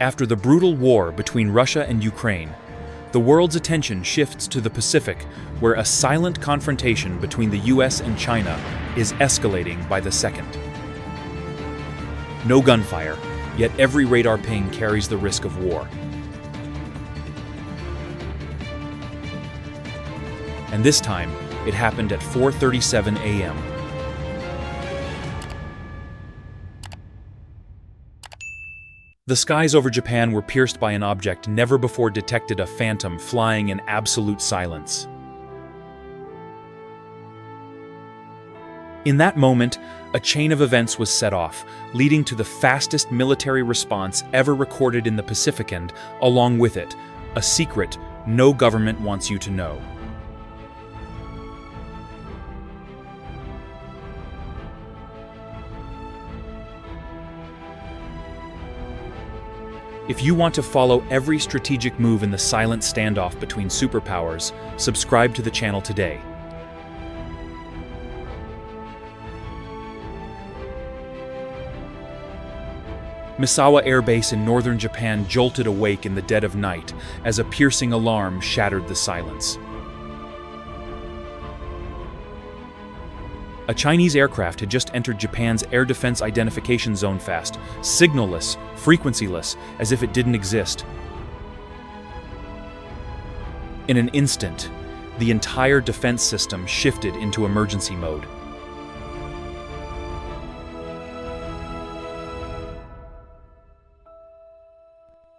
After the brutal war between Russia and Ukraine, the world's attention shifts to the Pacific, where a silent confrontation between the US and China is escalating by the second. No gunfire, yet every radar ping carries the risk of war. And this time, it happened at 4:37 a.m. The skies over Japan were pierced by an object never before detected, a phantom flying in absolute silence. In that moment, a chain of events was set off, leading to the fastest military response ever recorded in the Pacific, and, along with it, a secret no government wants you to know. If you want to follow every strategic move in the silent standoff between superpowers, subscribe to the channel today. Misawa Air Base in northern Japan jolted awake in the dead of night as a piercing alarm shattered the silence. A Chinese aircraft had just entered Japan's air defense identification zone fast, signalless, frequencyless, as if it didn't exist. In an instant, the entire defense system shifted into emergency mode.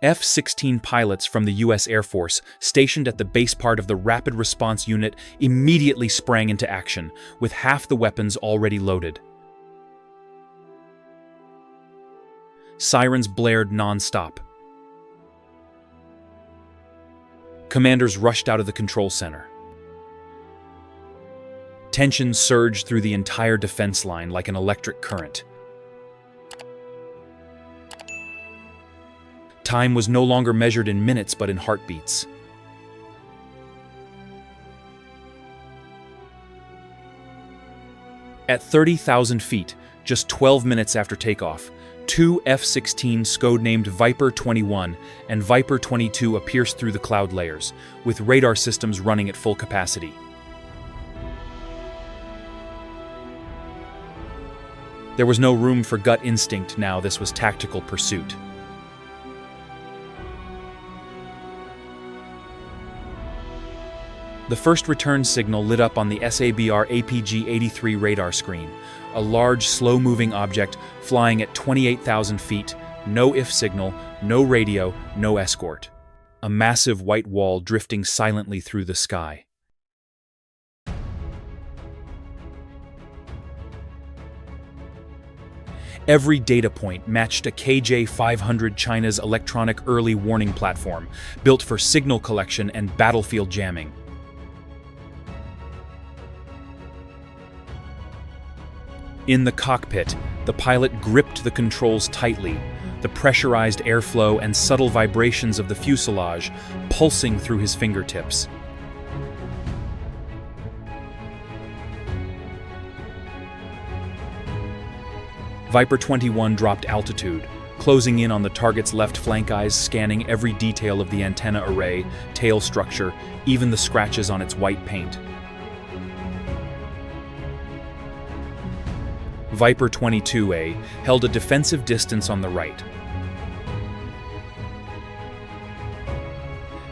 F-16 pilots from the U.S. Air Force, stationed at the base part of the Rapid Response Unit, immediately sprang into action, with half the weapons already loaded. Sirens blared non-stop. Commanders rushed out of the control center. Tension surged through the entire defense line like an electric current. Time was no longer measured in minutes but in heartbeats. At 30,000 feet, just 12 minutes after takeoff, two F-16s codenamed Viper 21 and Viper 22 pierced through the cloud layers, with radar systems running at full capacity. There was no room for gut instinct now. This was tactical pursuit. The first return signal lit up on the SABR APG-83 radar screen, a large, slow-moving object flying at 28,000 feet, no IF signal, no radio, no escort. A massive white wall drifting silently through the sky. Every data point matched a KJ-500, China's electronic early warning platform, built for signal collection and battlefield jamming. In the cockpit, the pilot gripped the controls tightly, the pressurized airflow and subtle vibrations of the fuselage pulsing through his fingertips. Viper 21 dropped altitude, closing in on the target's left flank, eyes scanning every detail of the antenna array, tail structure, even the scratches on its white paint. Viper 22A held a defensive distance on the right.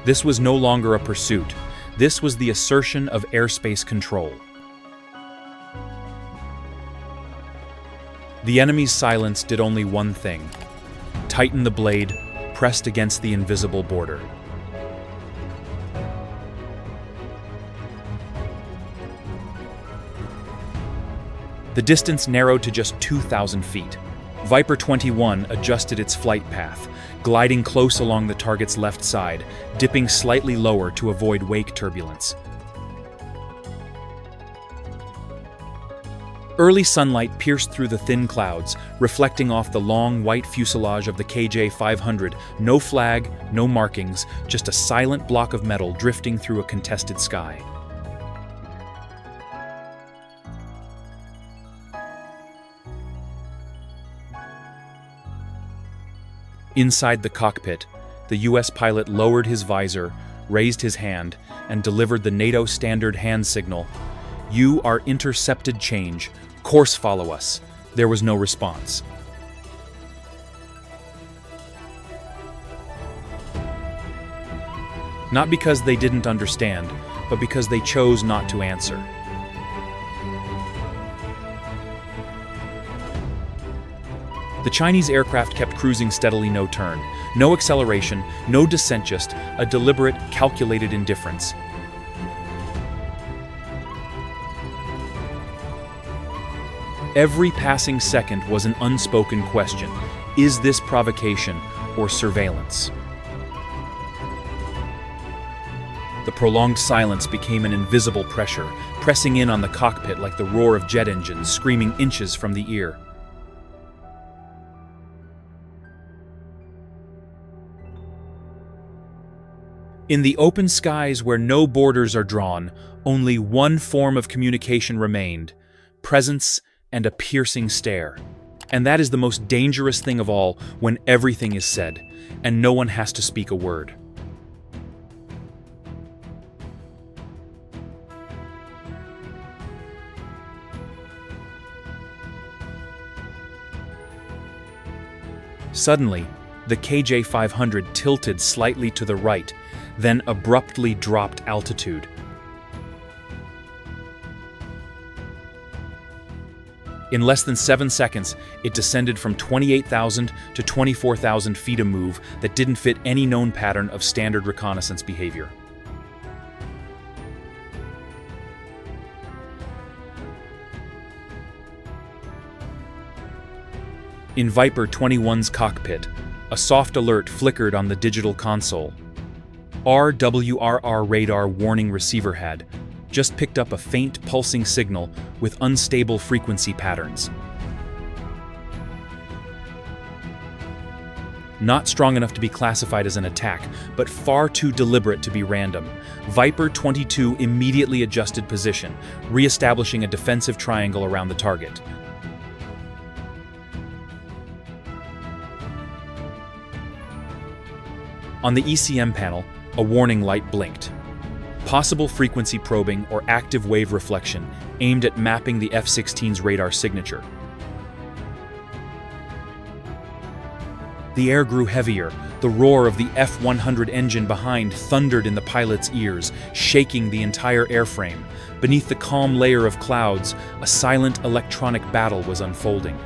This was no longer a pursuit. This was the assertion of airspace control. The enemy's silence did only one thing: tighten the blade, pressed against the invisible border. The distance narrowed to just 2,000 feet. Viper 21 adjusted its flight path, gliding close along the target's left side, dipping slightly lower to avoid wake turbulence. Early sunlight pierced through the thin clouds, reflecting off the long white fuselage of the KJ-500. No flag, no markings, just a silent block of metal drifting through a contested sky. Inside the cockpit, the US pilot lowered his visor, raised his hand, and delivered the NATO standard hand signal. "You are intercepted change. Course follow us." There was no response. Not because they didn't understand, but because they chose not to answer. The Chinese aircraft kept cruising steadily, no turn, no acceleration, no descent, just a deliberate, calculated indifference. Every passing second was an unspoken question. Is this provocation or surveillance? The prolonged silence became an invisible pressure, pressing in on the cockpit like the roar of jet engines, screaming inches from the ear. In the open skies where no borders are drawn, only one form of communication remained: presence and a piercing stare. And that is the most dangerous thing of all, when everything is said, and no one has to speak a word. Suddenly, the KJ-500 tilted slightly to the right, then abruptly dropped altitude. In less than 7 seconds, it descended from 28,000 to 24,000 feet, a move that didn't fit any known pattern of standard reconnaissance behavior. In Viper 21's cockpit, a soft alert flickered on the digital console. RWRR radar warning receiver had just picked up a faint pulsing signal with unstable frequency patterns. Not strong enough to be classified as an attack, but far too deliberate to be random. Viper 22 immediately adjusted position, re-establishing a defensive triangle around the target. On the ECM panel, a warning light blinked. Possible frequency probing or active wave reflection aimed at mapping the F-16's radar signature. The air grew heavier. The roar of the F-100 engine behind thundered in the pilot's ears, shaking the entire airframe. Beneath the calm layer of clouds, a silent electronic battle was unfolding.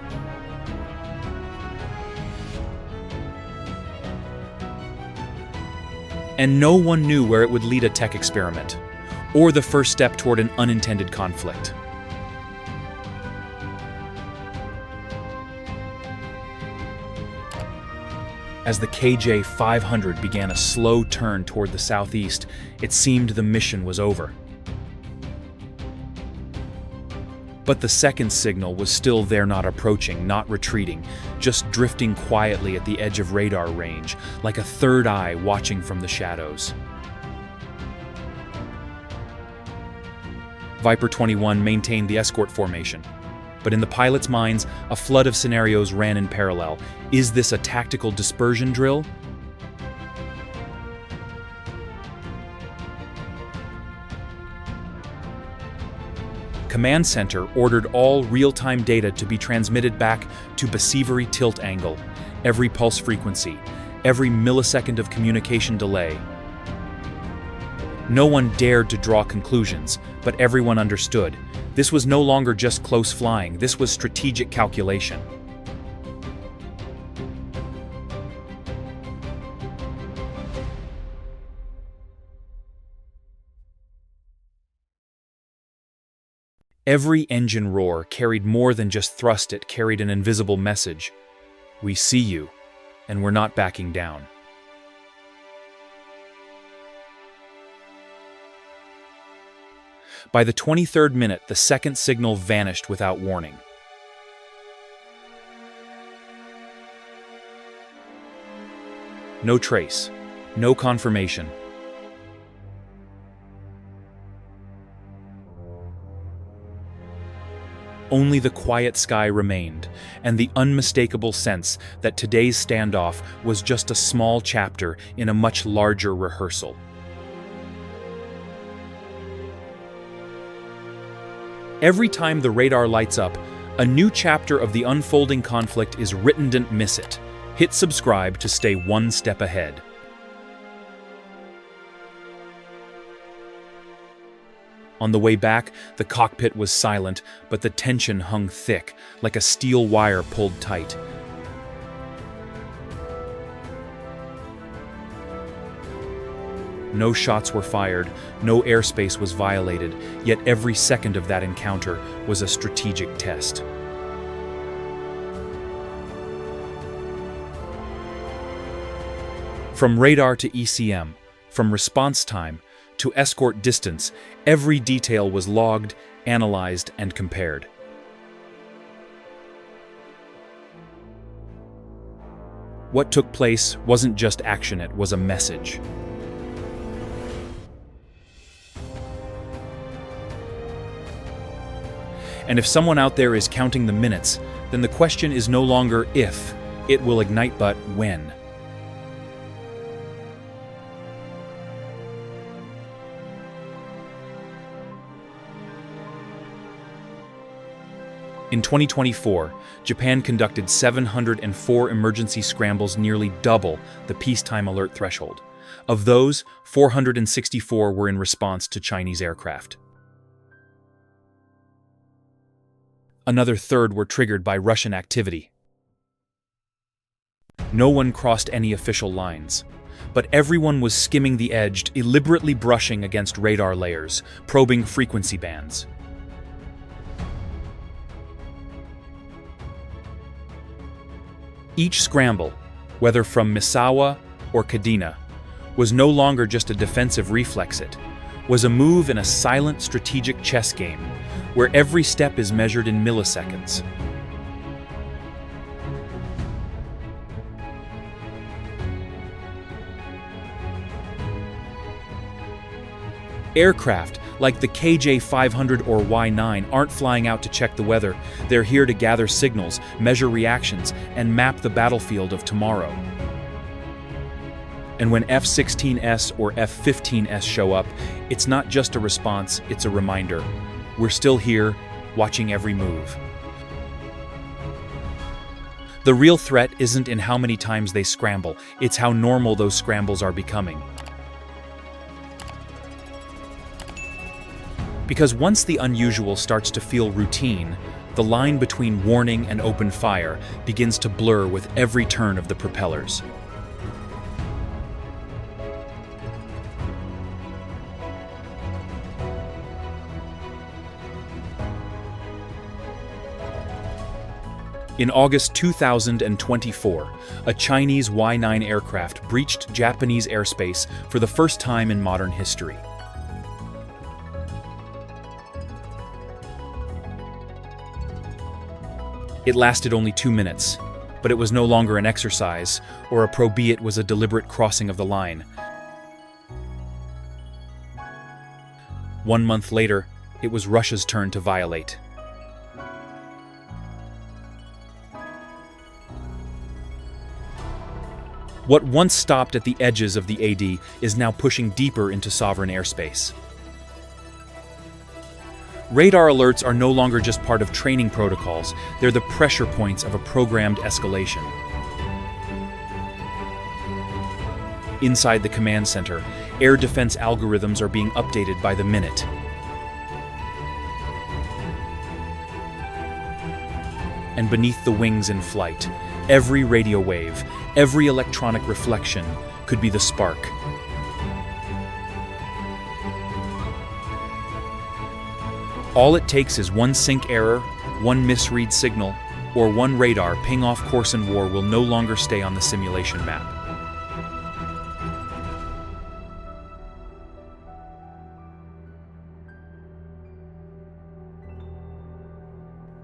And no one knew where it would lead, a tech experiment, or the first step toward an unintended conflict. As the KJ-500 began a slow turn toward the southeast, it seemed the mission was over. But the second signal was still there, not approaching, not retreating, just drifting quietly at the edge of radar range, like a third eye watching from the shadows. Viper 21 maintained the escort formation, but in the pilots' minds, a flood of scenarios ran in parallel. Is this a tactical dispersion drill? Command Center ordered all real-time data to be transmitted back to Besievery tilt angle, every pulse frequency, every millisecond of communication delay. No one dared to draw conclusions, but everyone understood. This was no longer just close flying, this was strategic calculation. Every engine roar carried more than just thrust, it carried an invisible message. We see you, and we're not backing down. By the 23rd minute, the second signal vanished without warning. No trace, no confirmation. Only the quiet sky remained, and the unmistakable sense that today's standoff was just a small chapter in a much larger rehearsal. Every time the radar lights up, a new chapter of the unfolding conflict is written. Don't miss it. Hit subscribe to stay one step ahead. On the way back, the cockpit was silent, but the tension hung thick, like a steel wire pulled tight. No shots were fired, no airspace was violated, yet every second of that encounter was a strategic test. From radar to ECM, from response time to escort distance, every detail was logged, analyzed, and compared. What took place wasn't just action, it was a message. And if someone out there is counting the minutes, then the question is no longer if it will ignite, but when. In 2024, Japan conducted 704 emergency scrambles, nearly double the peacetime alert threshold. Of those, 464 were in response to Chinese aircraft. Another third were triggered by Russian activity. No one crossed any official lines, but everyone was skimming the edge, deliberately brushing against radar layers, probing frequency bands. Each scramble, whether from Misawa or Kadena, was no longer just a defensive reflex, it was a move in a silent strategic chess game, where every step is measured in milliseconds. Aircraft like the KJ-500 or Y-9 aren't flying out to check the weather. They're here to gather signals, measure reactions, and map the battlefield of tomorrow. And when F-16S or F-15S show up, it's not just a response, it's a reminder. We're still here, watching every move. The real threat isn't in how many times they scramble, it's how normal those scrambles are becoming. Because once the unusual starts to feel routine, the line between warning and open fire begins to blur with every turn of the propellers. In August 2024, a Chinese Y-9 aircraft breached Japanese airspace for the first time in modern history. It lasted only 2 minutes, but it was no longer an exercise or a probe, it was a deliberate crossing of the line. 1 month later, it was Russia's turn to violate. What once stopped at the edges of the AD is now pushing deeper into sovereign airspace. Radar alerts are no longer just part of training protocols, they're the pressure points of a programmed escalation. Inside the command center, air defense algorithms are being updated by the minute. And beneath the wings in flight, every radio wave, every electronic reflection could be the spark. All it takes is one sync error, one misread signal, or one radar ping off course, and war will no longer stay on the simulation map.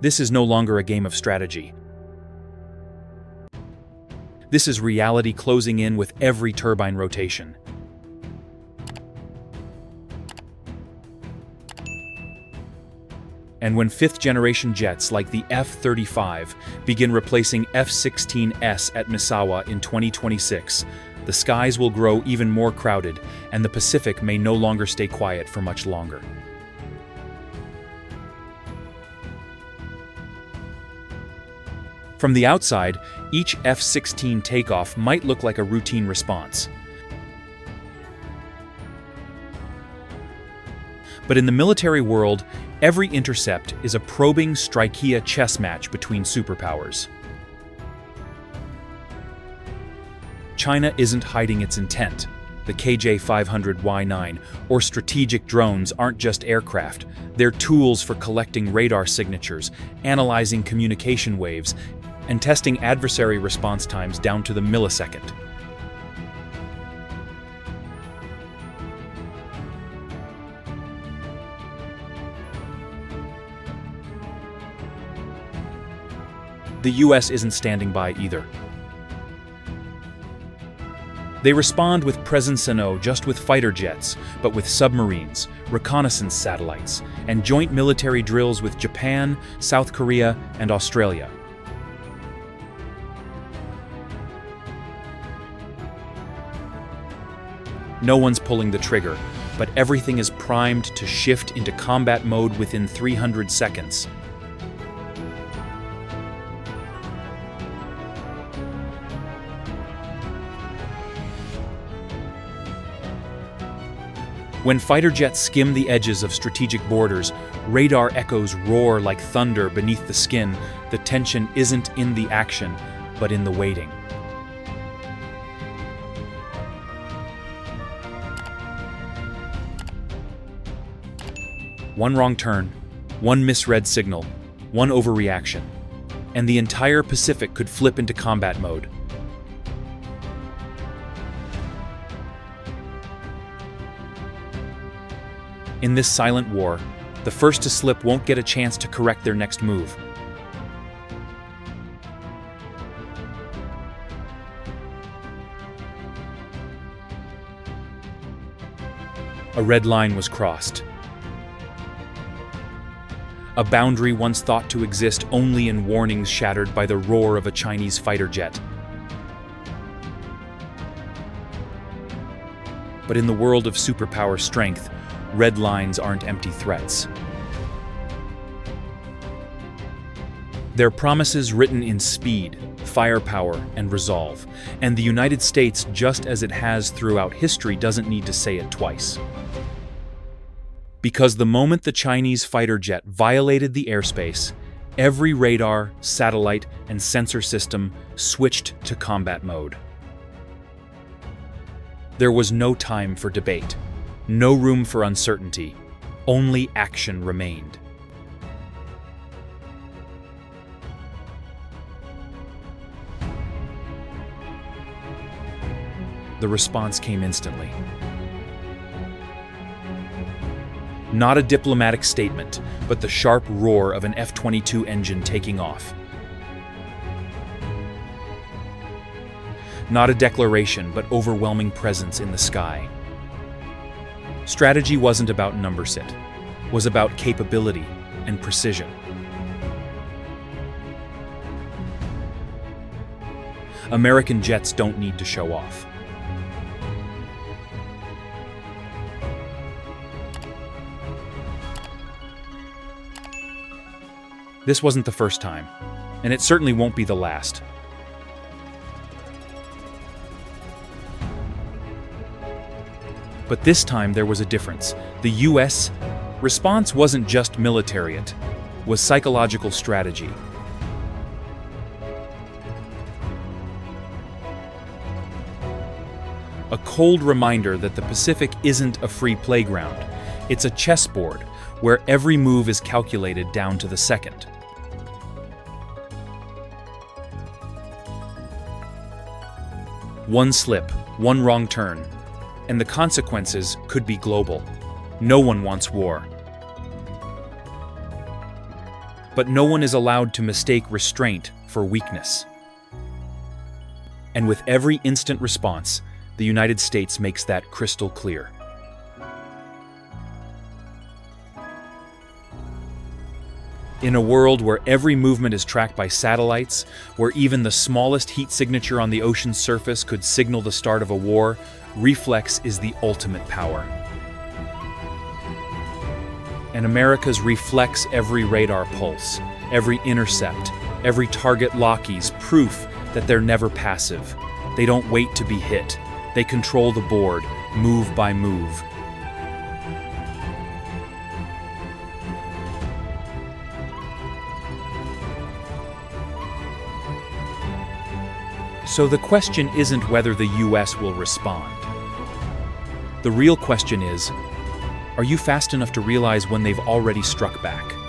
This is no longer a game of strategy. This is reality closing in with every turbine rotation. And when fifth-generation jets like the F-35 begin replacing F-16s at Misawa in 2026, the skies will grow even more crowded, and the Pacific may no longer stay quiet for much longer. From the outside, each F-16 takeoff might look like a routine response. But in the military world, every intercept is a probing Strikia chess match between superpowers. China isn't hiding its intent. The KJ-500Y9 or strategic drones aren't just aircraft. They're tools for collecting radar signatures, analyzing communication waves, and testing adversary response times down to the millisecond. The US isn't standing by either. They respond with presence just with fighter jets, but with submarines, reconnaissance satellites, and joint military drills with Japan, South Korea, and Australia. No one's pulling the trigger, but everything is primed to shift into combat mode within 300 seconds. When fighter jets skim the edges of strategic borders, radar echoes roar like thunder beneath the skin. The tension isn't in the action, but in the waiting. One wrong turn, one misread signal, one overreaction, and the entire Pacific could flip into combat mode. In this silent war, the first to slip won't get a chance to correct their next move. A red line was crossed. A boundary once thought to exist only in warnings shattered by the roar of a Chinese fighter jet. But in the world of superpower strength, red lines aren't empty threats. They're promises written in speed, firepower, and resolve, and the United States, just as it has throughout history, doesn't need to say it twice. Because the moment the Chinese fighter jet violated the airspace, every radar, satellite, and sensor system switched to combat mode. There was no time for debate, no room for uncertainty, only action remained. The response came instantly. Not a diplomatic statement, but the sharp roar of an F-22 engine taking off. Not a declaration, but overwhelming presence in the sky. Strategy wasn't about numbers, it was about capability and precision. American jets don't need to show off. This wasn't the first time, and it certainly won't be the last. But this time there was a difference. The US response wasn't just military, it was psychological strategy. A cold reminder that the Pacific isn't a free playground. It's a chessboard where every move is calculated down to the second. One slip, one wrong turn, and the consequences could be global. No one wants war. But no one is allowed to mistake restraint for weakness. And with every instant response, the United States makes that crystal clear. In a world where every movement is tracked by satellites, where even the smallest heat signature on the ocean's surface could signal the start of a war, reflex is the ultimate power. And America's reflex every radar pulse, every intercept, every target lock is proof that they're never passive. They don't wait to be hit. They control the board, move by move. So the question isn't whether the US will respond. The real question is, are you fast enough to realize when they've already struck back?